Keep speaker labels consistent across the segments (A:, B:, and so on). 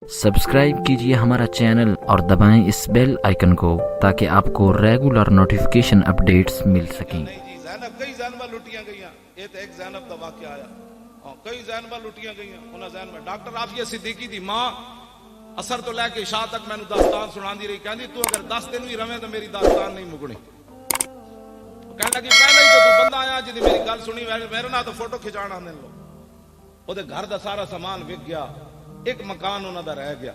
A: Subscribe कीजिए हमारा channel और दबाएं इस बेल आइकन को ताकि आपको रेगुलर नोटिफिकेशन अपडेट्स मिल सकें।
B: नहीं जी, ज़ैनब कई ज़ैनबा लुटियां गईयां, ये तो एक ज़ैनब दा वाक़या आया और कई ज़ैनबा लुटियां गईयां। उन्हां ज़ैनब डॉक्टर आफिया सिद्दीकी दी मां असर तो लैके इशा तक मैनू दास्तान सुनांदी रही, कहंदी तू अगर 10 दिन भी रवें तो मेरी दास्तान नहीं मुकनी। कहने लगी पहले ही तो तू बंदा आया जिहदी मेरी गल सुनी, मेरे नाल तो फोटो खिचाण आंदे लोग, ओदे घर दा सारा सामान विक गया, एक मकान उन्हां दा रह गया।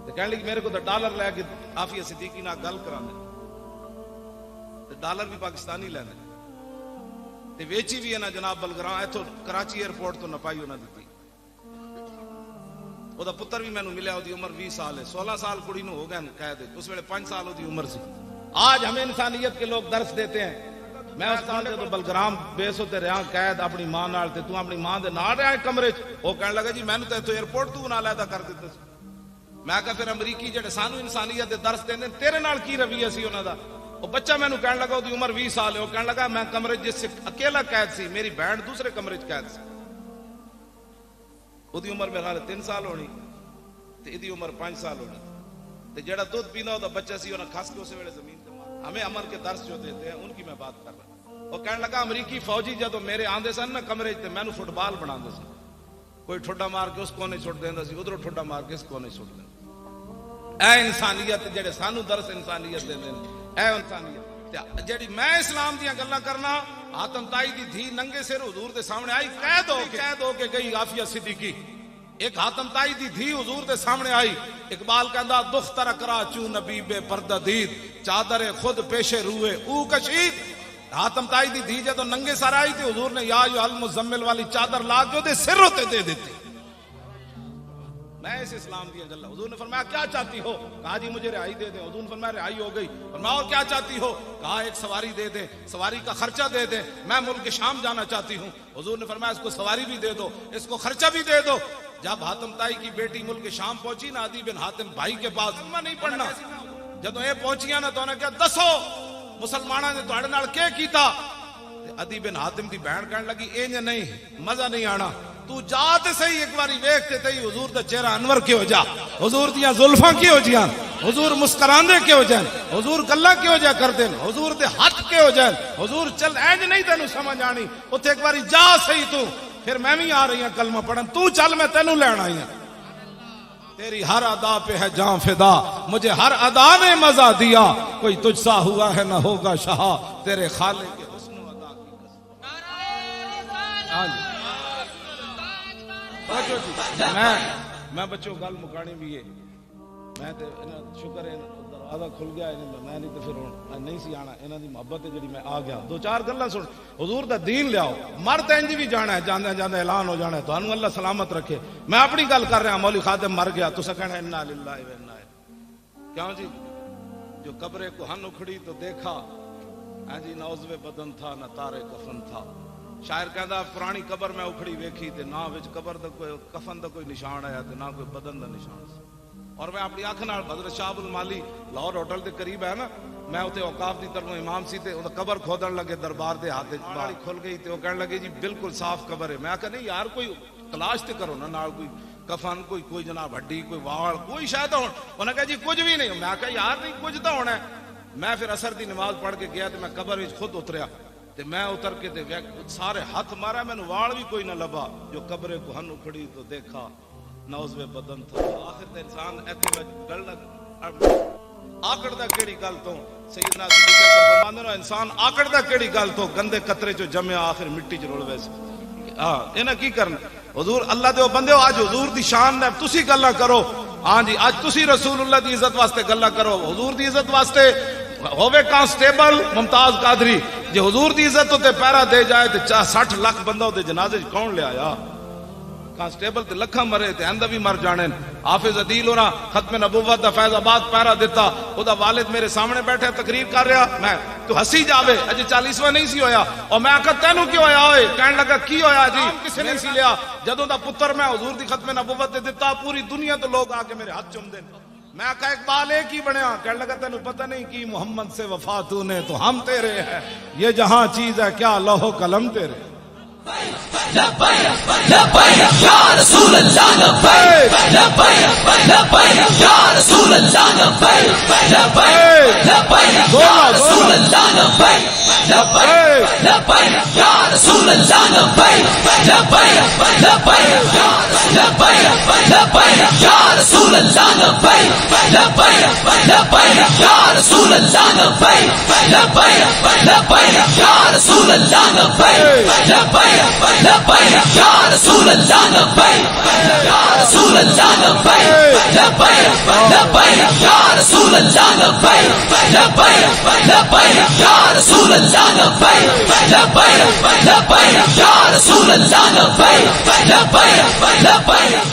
B: ते कहने लगी मेरे को तो डॉलर लैके आफिया सिद्दीकी नाल गल करांदे ते डॉलर भी पाकिस्तानी लैंदे ते वेची भी है ना जनाब बलगरां इथों कराची एयरपोर्ट तो नपाई उन्हां दित्ती। ओदा पुत्र भी मैनू मिलिया, ओदी उम्र 20 साल है, 16 साल कुड़ी नूं हो गए कैद, उस वेले 5 साल ओदी उम्र सी। आज हमें इंसानियत के लोग दर्श देते हैं। मैं उस टाइम तो बलगराम बेस होते रहा कैद अपनी मां नाल, ते तू अपनी मां दे नाल रहा कमरे च। वो कहने लगा जी मैनू तो इथों एयरपोर्ट तू ना लैदा कर दित्ता सी। मैं कहा फिर अमरीकी जेडे सानू इंसानियत दे दर्श देंदे तेरे नाल की रवैया सी उन्हां दा। वो बच्चा मैनू कहने लगा ओदी उम्र 20 साल है, वो कहने लगा मैं कमरे जिस अकेला कैद सी, मेरी बहन दूसरे कमरे च कैद सी। ओदी उम्र मेरे हाल 3 साल होनी ते इदी उम्र 5 साल होनी। ते जेड़ा दूध पींदा ओदा बच्चा सी उन्हें खस के उस वेले जमीन पे मारा। हमें अमन के दर्श जो देते हैं उनकी मैं बात कर रहा हूं। वो कहने लगा अमरीकी फौजी जदों मेरे आंदे सन ना कमरे च, मैनू फुटबॉल बनांदे सन, कोई ठुड्डा मार के उस कोने छुट देंदा सी, उधरों ठुड्डा मार के इस कोने छुट देंदा। ऐ इंसानियत जेड़े सानू दर्श इंसानियत देंदे ने, ऐ इंसानियत जेड़ी मैं इस्लाम दियां गल्लां करना। आतमताई दी धी नंगे सिर हुजूर दे सामने आई, कैद होके गई आफिया सिद्दीकी। एक हातमताई दी धी हुजूर दे सामने आई। इकबाल कहंदा दुख तरकरा चू नबी बे पर्दा दीद, चादर खुद पेशे रूए ऊ कशीद। हातमताई दी धी जदों नंगे सर आई ते हुजूर ने या अय्युहल मुज़म्मिल वाली चादर ला के ओदे सिर होते दे दी। मैं इस इस्लाम दी गल्लां, हुजूर ने फरमाया क्या चाहती हो? कहा जी मुझे रिहाई दे दे। हुजूर ने फरमाया रिहाई हो गई। फरमाया और क्या चाहती हो? कहा एक सवारी दे दे, सवारी का खर्चा दे दे, मैं मुल्क शाम जाना चाहती हूँ। हुजूर ने फरमाया इसको सवारी भी दे दो, इसको खर्चा भी दे दो। जब हातमताई की बेटी मुल्क शाम पहुंची ना अदी बिन हातिम भाई के पास, मैं नहीं पढ़ना, जदों ये पहुंचियां ना तो उन्हें क्या दसो मुसलमाना ने तुहाडे नाल क्या कीता? अदी बिन हातिम दी बहन कहने लगी इंज नहीं, मजा नहीं आना, तू जा ते सही एक बारी वेख ते तई हुजूर दा चेहरा अनवर क्यों जा, हुजूर दियां जुल्फां क्यों जियां, हुजूर मुस्कुरांदे क्यों जान, हुजूर गल्लां क्यों जा करदे ने, हुजूर दे हाथ क्यों जान, हुजूर चल इंज नहीं तेनू समझ आनी, उत्थे एक बारी जा सही तू। फिर मैं भी आ रही हूं कलमा पढ़न, तू चल मैं तेनू लैण आई हूं। तेरी हर अदा पे है जान फिदा, मुझे हर अदा ने मजा दिया, कोई तुझसा हुआ है ना होगा शाह, तेरे खाले के हुस्न अदा की कसम। मैं बच्चों गल मुकानी भी है, मैं ते शुक्र है दरवाजा खुल गया, मैं नहीं तो फिर नहीं सी आना। इन्हां दी मोहब्बत है जिहड़ी मैं आ गया। 2-4 गल्लां सुन, हुजूर दा दीन लियाओ, मर ते इंज भी जाना है, जांदे जांदे ऐलान हो जाना है, तुहानू अल्लाह सलामत रखे। मैं अपनी गल कर रहा, मौली खादिम मर गया, तुसा कहना इन्ना लिल्लाहि व इन्ना इलैहि। क्यों जी? जो कब्रे कुहन उखड़ी तो देखा, हां जी ना उज़्वे बदन था ना तारे कफन था। शायर कहता पुरानी कबर मैं उखड़ी वेखी ते ना विच कबर दा कोई कफन दा कोई निशान आया ते ना कोई बदन दा निशान सी। और मैं अपनी अख नाल हज़रत शाहबुल माली लाहौर होटल के करीब है ना, मैं उत्ते औकाफ की तरफ इमाम सी ते उहदा कबर खोदन लगे, दरबार दे हाथ बाड़ी खुल गई ते वो कहने लगे जी बिल्कुल साफ कबर है। मैं आखा नहीं यार कोई तलाश ते करो ना, नाल कोई कफन, कोई जनाब हड्डी, कोई वाल, कोई शायद हो। उन्हें कहा जी कुछ भी नहीं। मैं आखा यार नहीं कुछ तो होना है। मैं फिर असर की नमाज पढ़ के गया तो मैं कबर विच खुद उतरिया ते मैं उतर के ते सारे हाथ मारा, मैनू वाल भी कोई ना लभा। जो कब्रे कुहन उखड़ी तो देखा ना उज़्वे बदन था। आखिर ते इंसान ऐथे गल आकड़दा केड़ी गल तो, सैयदना सिद्दीक़ फरमांदे ने इंसान आकड़दा केड़ी गल तो, गंदे कतरे चो जम्या आखिर मिट्टी च रुल वैसे। हां इन्हां की करना? हुजूर अल्लाह दे बंदेओ, आज हुजूर दी शान ने तुसी गल्लां करो। हां जी आज तुसी रसूलुल्लाह दी इज्जत वास्ते गल्लां करो, हुजूर दी इज्जत वास्ते होवे कांस्टेबल मुमताज कादरी, जे हुजूर दी इज्जत ते पैरा दे जाए ते 60 लाख बंदा ओदे जनाजे च कौन ले आया? कांस्टेबल ते लखा मरे ते अंदा भी मर जाने। हाफिज अदील होना खत्म नबुव्वत दा फैजाबाद पैरा दिता, ओदा वालिद मेरे सामने बैठे तकरीर कर रहा। मैं तू हसी जावे अजे 40वां नहीं सी होया। और मैं आखा तेनू की होया ओए? कहने लगा की होया जी? किसी नहीं सी लिया। जदों दा पुत्र मैं हुजूर दी खत्म नबुव्वत ते दिता, पूरी दुनिया तो लोग आके मेरे हाथ चुमदे। मैं आखा इकबाल एक ही बनया। कहने लगा तेनू पता नहीं की मोहम्मद से वफा तूने तो हम तेरे है, ये जहां चीज है क्या लौह कलम तेरे।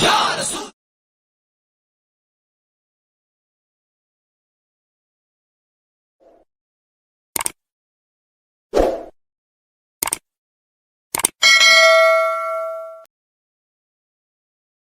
C: Ya